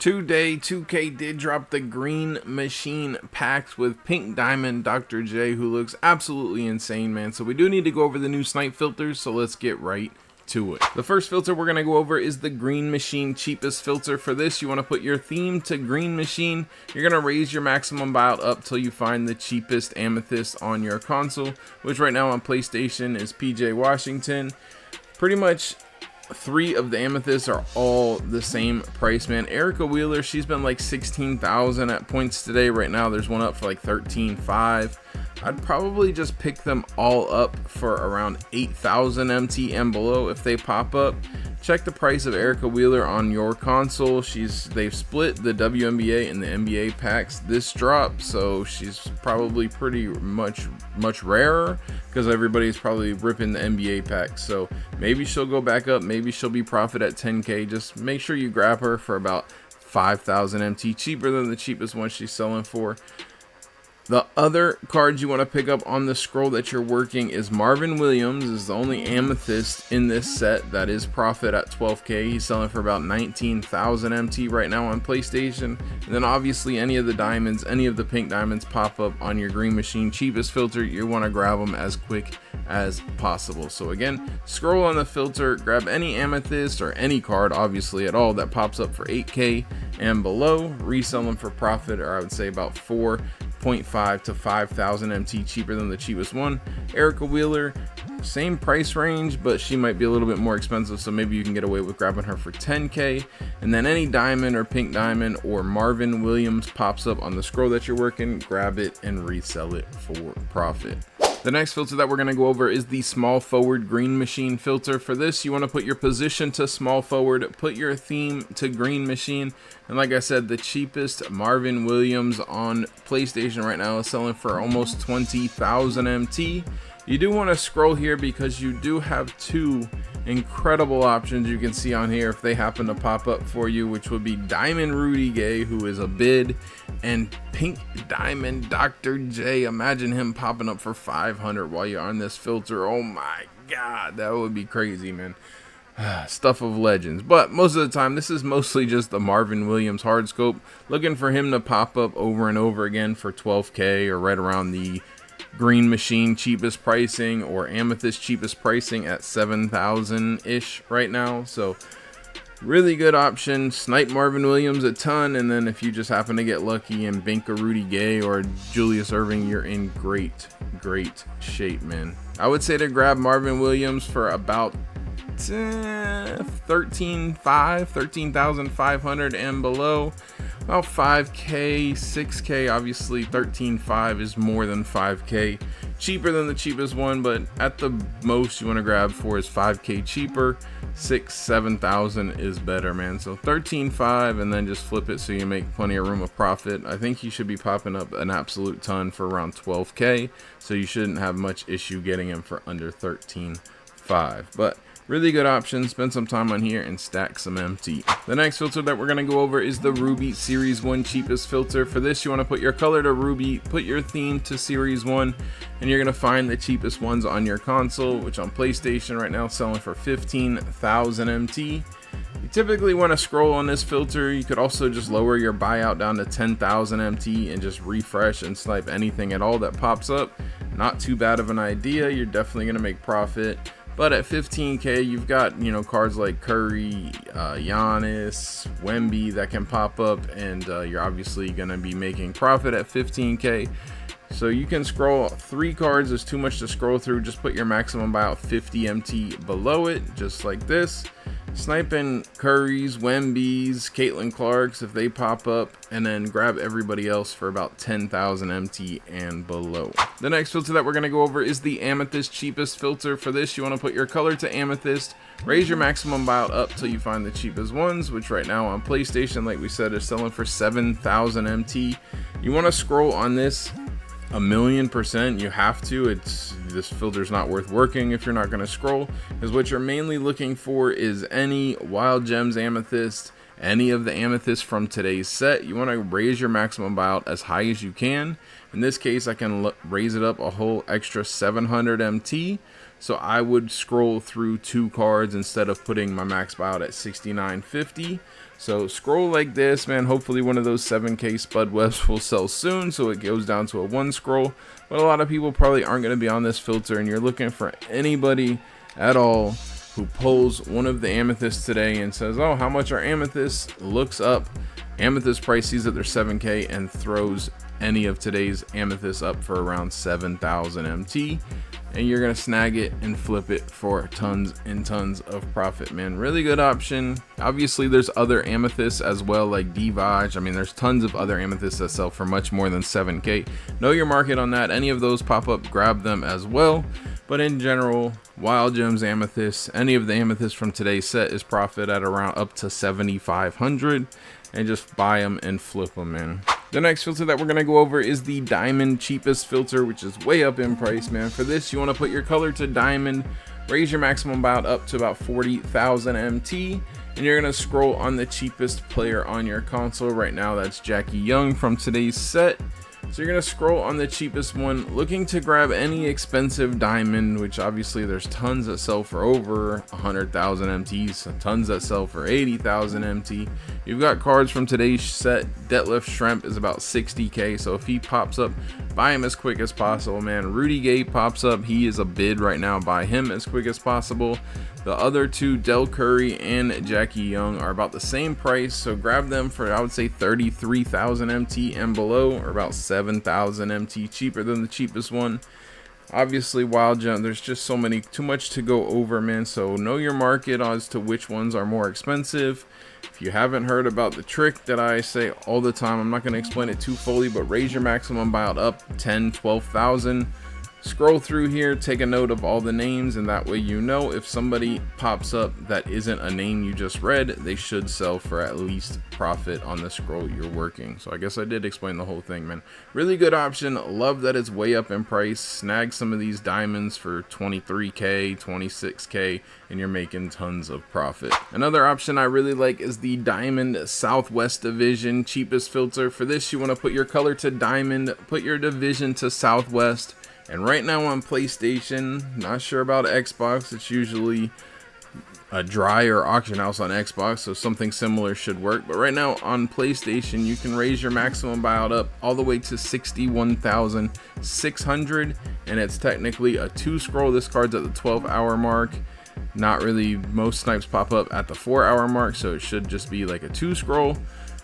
Today, 2K did drop the green machine packs with pink diamond Dr. J, who looks absolutely insane, man. So we do need to go over the new Snipe filters, so let's get right to it. The first filter we're going to go over is the green machine cheapest filter. For this, you want to put your theme to green machine. You're going to raise your maximum buyout up till you find the cheapest amethyst on your console, which right now on PlayStation is PJ Washington. Pretty much 3 of the amethysts are all the same price, man. Erica Wheeler, she's been like 16,000 at points today. Right now there's one up for like 13.5. I'd probably just pick them all up for around 8,000 MT and below if they pop up. Check the price of Erica Wheeler on your console. They've split the WNBA and the NBA packs this drop, so she's probably pretty much rarer because everybody's probably ripping the NBA packs. So maybe she'll go back up, maybe she'll be profit at 10k. Just make sure you grab her for about 5,000 MT, cheaper than the cheapest one she's selling for. The other cards you want to pick up on the scroll that you're working is Marvin Williams. Is the only amethyst in this set that is profit at 12k. He's selling for about 19,000 MT right now on PlayStation. And then obviously any of the diamonds, any of the pink diamonds pop up on your green machine cheapest filter. You want to grab them as quick as possible. So again, scroll on the filter, grab any amethyst or any card obviously at all that pops up for 8k and below, resell them for profit, or I would say about 4.5 to 5,000 MT cheaper than the cheapest one. Erica Wheeler, same price range, but she might be a little bit more expensive, so maybe you can get away with grabbing her for 10k. And then any diamond or pink diamond or Marvin Williams pops up on the scroll that you're working, grab it and resell it for profit. The next filter that we're going to go over is the small forward green machine filter. For this, you want to put your position to small forward, put your theme to green machine, and like I said, the cheapest Marvin Williams on PlayStation right now is selling for almost 20,000 MT. You do want to scroll here because you do have 2 incredible options you can see on here if they happen to pop up for you, which would be Diamond Rudy Gay, who is a bid, and Pink Diamond Dr. J. Imagine him popping up for 500 while you're on this filter. Oh my god, that would be crazy, man. Stuff of legends. But most of the time this is mostly just the Marvin Williams hard scope, looking for him to pop up over and over again for 12k or right around the green machine cheapest pricing or amethyst cheapest pricing at 7,000 ish right now. So really good option. Snipe Marvin Williams a ton, and then if you just happen to get lucky and bank a Rudy Gay or Julius Irving, you're in great shape, man. I would say to grab Marvin Williams for about 13,500 and below, about 5k, 6k. Obviously 13.5 is more than 5k cheaper than the cheapest one, but at the most you want to grab for is 5k cheaper. 6,000-7,000 is better, man. So 13.5 and then just flip it so you make plenty of room of profit. I think you should be popping up an absolute ton for around 12k, so you shouldn't have much issue getting him for under 13.5. But really good option. Spend some time on here and stack some MT. The next filter that we're going to go over is the Ruby Series 1 cheapest filter. For this, you want to put your color to Ruby, put your theme to Series 1, and you're going to find the cheapest ones on your console, which on PlayStation right now selling for 15,000 MT. You typically want to scroll on this filter. You could also just lower your buyout down to 10,000 MT and just refresh and snipe anything at all that pops up. Not too bad of an idea. You're definitely going to make profit. But at 15k, you've got, cards like Curry, Giannis, Wemby that can pop up, and you're obviously going to be making profit at 15k. So you can scroll 3 cards. Is too much to scroll through. Just put your maximum buyout 50 MT below it, just like this. Sniping Curry's, Wemby's, Caitlin Clark's if they pop up, and then grab everybody else for about 10,000 MT and below. The next filter that we're going to go over is the Amethyst cheapest filter. For this, you want to put your color to Amethyst, raise your maximum buyout up till you find the cheapest ones, which right now on PlayStation, like we said, is selling for 7,000 MT. You want to scroll on this 1,000,000%. You have to. This filter's not worth working if you're not going to scroll, because what you're mainly looking for is any Wild Gems amethyst, any of the amethysts from today's set. You want to raise your maximum buyout as high as you can. In this case, I can raise it up a whole extra 700 MT. So I would scroll through 2 cards instead of putting my max buyout at 69.50. So scroll like this, man. Hopefully one of those 7k spud webs will sell soon, so it goes down to a 1 scroll. But a lot of people probably aren't going to be on this filter, and you're looking for anybody at all who pulls one of the amethysts today and says, oh, how much are amethysts? Looks up amethyst price, sees that they're 7k, and throws any of today's amethysts up for around 7,000 MT, and you're gonna snag it and flip it for tons and tons of profit, man. Really good option. Obviously there's other amethysts as well, like Divage. I mean, there's tons of other amethysts that sell for much more than 7k. Know your market on that. Any of those pop up, grab them as well. But in general, wild gems, amethysts, any of the amethysts from today's set is profit at around up to 7,500, and just buy them and flip them, man. The next filter that we're going to go over is the diamond cheapest filter, which is way up in price, man. For this, you want to put your color to diamond, raise your maximum buyout up to about 40,000 MT, and you're going to scroll on the cheapest player on your console. Right now, that's Jackie Young from today's set. So you're going to scroll on the cheapest one, looking to grab any expensive diamond, which obviously there's tons that sell for over 100,000 MTs, tons that sell for 80,000 MT. You've got cards from today's set. Detlef Schrempf is about 60k, so if he pops up, buy him as quick as possible, man. Rudy Gay pops up, he is a bid right now, buy him as quick as possible. The other two, Del Curry and Jackie Young, are about the same price, so grab them for, I would say, 33,000 MT and below, or about 7,000 MT cheaper than the cheapest one. Obviously, wild gem, there's just so many, too much to go over, man. So know your market as to which ones are more expensive. If you haven't heard about the trick that I say all the time, I'm not going to explain it too fully, but raise your maximum buyout up 10, 12,000. Scroll through here, take a note of all the names, and that way you know if somebody pops up that isn't a name you just read, they should sell for at least profit on the scroll you're working. So I guess I did explain the whole thing, man. Really good option. Love that it's way up in price. Snag some of these diamonds for 23k, 26k, and you're making tons of profit. Another option I really like is the Diamond Southwest Division cheapest filter. For this, you want to put your color to diamond, put your division to Southwest. And right now on PlayStation, not sure about Xbox, it's usually a dry or auction house on Xbox, so something similar should work. But right now on PlayStation, you can raise your maximum buyout up all the way to 61,600, and it's technically a 2 scroll. This card's at the 12-hour mark. Not really, most snipes pop up at the 4-hour mark, so it should just be like a 2 scroll.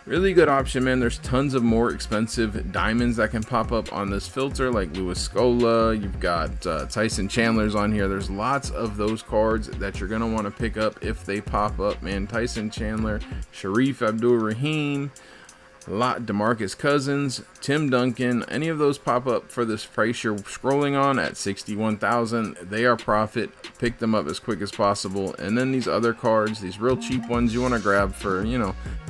Really good option, man. There's tons of more expensive diamonds that can pop up on this filter, like Luis Scola. You've got Tyson Chandler's on here. There's lots of those cards that you're going to want to pick up if they pop up, man. Tyson Chandler, Sharif Abdul-Rahim, DeMarcus Cousins, Tim Duncan, any of those pop up for this price you're scrolling on at 61,000. They are profit. Pick them up as quick as possible. And then these other cards, these real cheap ones, you want to grab for,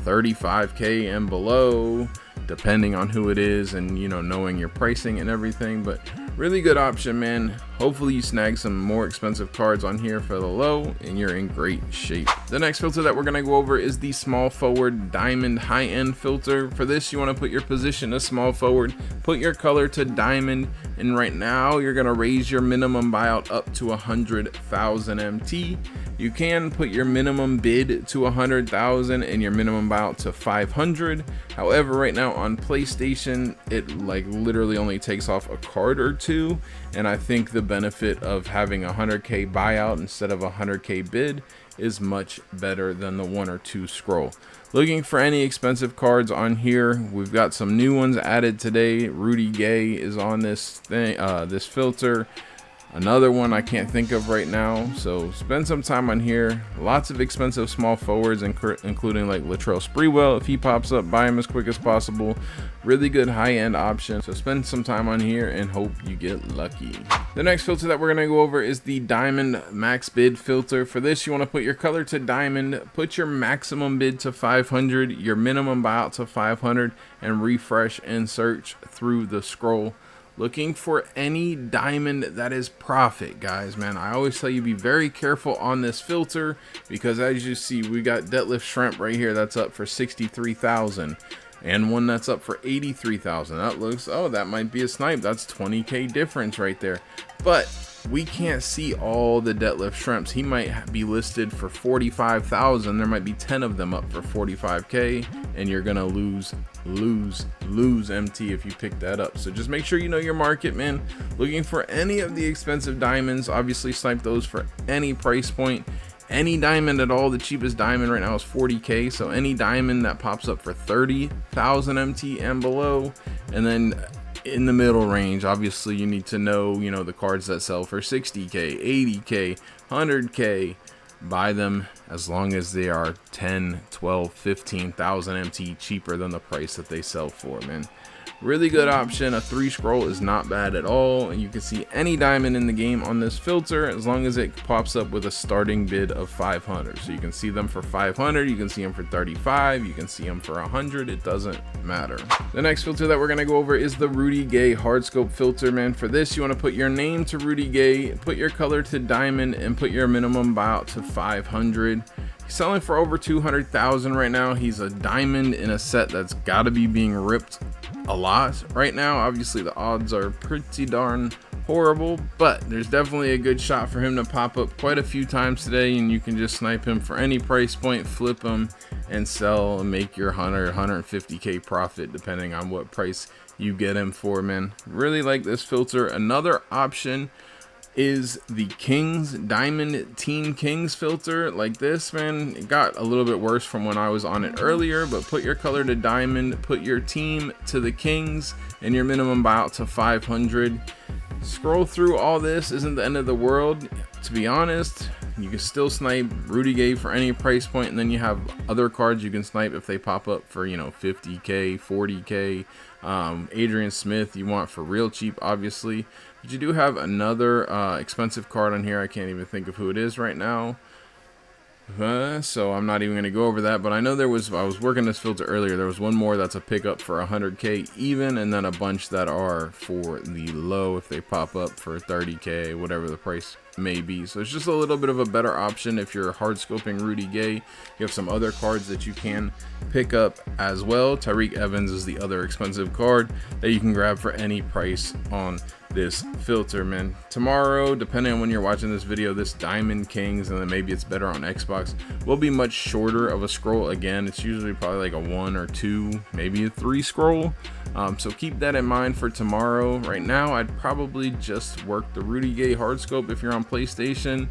35k and below, depending on who it is and, knowing your pricing and everything. But really good option, man. Hopefully you snag some more expensive cards on here for the low, and you're in great shape. The next filter that we're going to go over is the small forward diamond high-end filter. For this, you want to put your position to small forward, put your color to diamond, and right now you're going to raise your minimum buyout up to 100,000 MT. You can put your minimum bid to 100,000 and your minimum buyout to 500. However, right now on PlayStation, it literally only takes off a card or two, and I think the benefit of having a 100k buyout instead of a 100k bid is much better than the 1 or 2 scroll. Looking for any expensive cards on here, we've got some new ones added today. Rudy Gay is on this thing, this filter. Another one I can't think of right now, so spend some time on here. Lots of expensive small forwards, including like Latrell Sprewell. If he pops up, buy him as quick as possible. Really good high-end option, so spend some time on here and hope you get lucky. The next filter that we're going to go over is the Diamond Max Bid filter. For this, you want to put your color to diamond, put your maximum bid to 500, your minimum buyout to 500, and refresh and search through the scroll. Looking for any diamond that is profit, guys, man. I always tell you, be very careful on this filter, because as you see, we got Detlef Schrempf right here that's up for 63,000, and one that's up for 83,000. That looks, oh, that might be a snipe. That's 20k difference right there. But we can't see all the deadlift shrimps. He might be listed for 45,000. There might be 10 of them up for 45k, and you're gonna lose MT if you pick that up. So just make sure you know your market, man. Looking for any of the expensive diamonds, obviously snipe those for any price point. Any diamond at all. The cheapest diamond right now is 40k, so any diamond that pops up for 30,000 MT and below. And then in the middle range, obviously you need to know, the cards that sell for 60k, 80k, 100k. Buy them as long as they are 10, 12, 15,000 MT cheaper than the price that they sell for, man. Really good option. A 3 scroll is not bad at all, and you can see any diamond in the game on this filter as long as it pops up with a starting bid of 500. So you can see them for 500, you can see them for 35, you can see them for 100. It doesn't matter. The next filter that we're going to go over is the Rudy Gay hardscope filter, man. For this, you want to put your name to Rudy Gay, put your color to diamond, and put your minimum buyout to 500. He's selling for over 200,000 right now. He's a diamond in a set that's got to be being ripped a lot right now. Obviously the odds are pretty darn horrible, but there's definitely a good shot for him to pop up quite a few times today, and you can just snipe him for any price point, flip him and sell and make your 150k profit depending on what price you get him for, man. Really like this filter. Another option is the Kings Diamond Team Kings filter. Like this, man, it got a little bit worse from when I was on it earlier, but put your color to diamond, put your team to the Kings, and your minimum buyout to 500. Scroll through all this isn't the end of the world. To be honest, you can still snipe Rudy Gay for any price point, and then you have other cards you can snipe if they pop up for 50k, 40k. Adrian Smith you want for real cheap, obviously, but you do have another expensive card on here. I can't even think of who it is right now, so I'm not even going to go over that. But I know I was working this filter earlier. There was one more that's a pickup for 100k even, and then a bunch that are for the low if they pop up for 30k, whatever the price may be. So it's just a little bit of a better option if you're hard scoping Rudy Gay. You have some other cards that you can pick up as well. Tyreek Evans is the other expensive card that you can grab for any price on this filter, man. Tomorrow, depending on when you're watching this video, this Diamond Kings, and then maybe it's better on Xbox, will be much shorter of a scroll. Again, it's usually probably like a 1 or 2, maybe a 3 scroll. So keep that in mind for tomorrow. Right now, I'd probably just work the Rudy Gay hardscope if you're on PlayStation.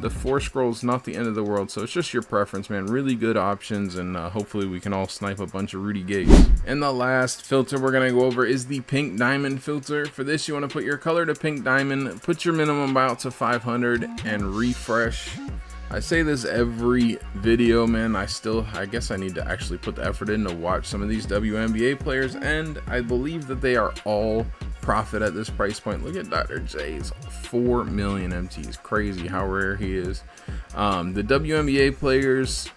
The 4 scrolls not the end of the world, so it's just your preference, man. Really good options, and hopefully we can all snipe a bunch of Rudy Gays. And the last filter we're gonna go over is the pink diamond filter. For this, you want to put your color to pink diamond, put your minimum buyout to 500, and refresh. I say this every video, man. I guess I need to actually put the effort in to watch some of these WNBA players, and I believe that they are all profit at this price point. Look at Dr. J's 4 million MTs. Crazy how rare he is. The WNBA players,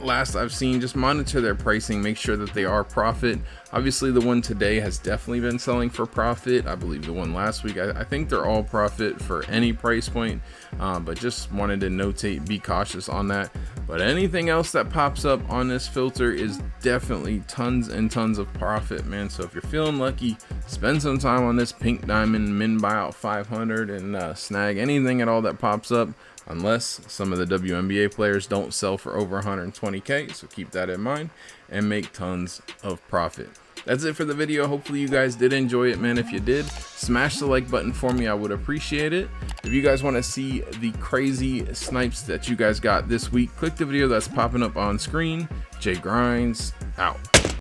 last I've seen, just monitor their pricing, make sure that they are profit. Obviously the one today has definitely been selling for profit. I believe the one last week, I think they're all profit for any price point, but just wanted to notate, be cautious on that. But anything else that pops up on this filter is definitely tons and tons of profit, man. So if you're feeling lucky, spend some time on this pink diamond, min buyout 500, and snag anything at all that pops up, unless some of the WNBA players don't sell for over 120k. So keep that in mind and make tons of profit. That's it for the video. Hopefully you guys did enjoy it, man. If you did, smash the like button for me. I would appreciate it. If you guys want to see the crazy snipes that you guys got this week, click the video that's popping up on screen. Jay Grinds out.